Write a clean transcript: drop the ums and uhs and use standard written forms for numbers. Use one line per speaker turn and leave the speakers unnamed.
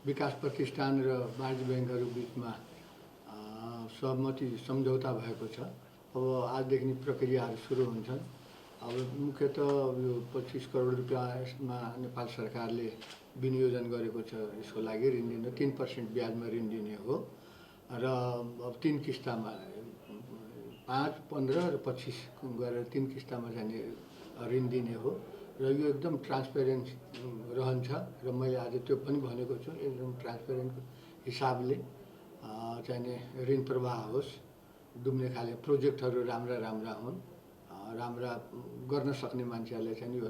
विकास प्रतिष्ठान र वाणिज्य ब्याङ्कहरू बिचमा सहमति सम्झौता भएको छ। अब आजदेखि प्रक्रियाहरू सुरु हुन्छन्। अब मुख्यतः यो 25 करोड रुपियाँमा नेपाल सरकारले विनियोजन गरेको छ। यसको लागि ऋण दिने 3% ब्याजमा ऋण दिने हो र अब 3 किस्तामा 5, 15 र 25 गरेर 3 किस्तामा चाहिँ ऋण दिने हो र यो एकदम ट्रान्सपेरेन्ट रहन्छ र मैले आज त्यो पनि भनेको छु। एकदम ट्रान्सपेरेन्ट हिसाबले चाहिँ ऋण प्रवाह होस्, डुब्ने खाले प्रोजेक्टहरू राम्रा हुन्, राम्रा गर्न सक्ने मान्छेहरूले चाहिँ यो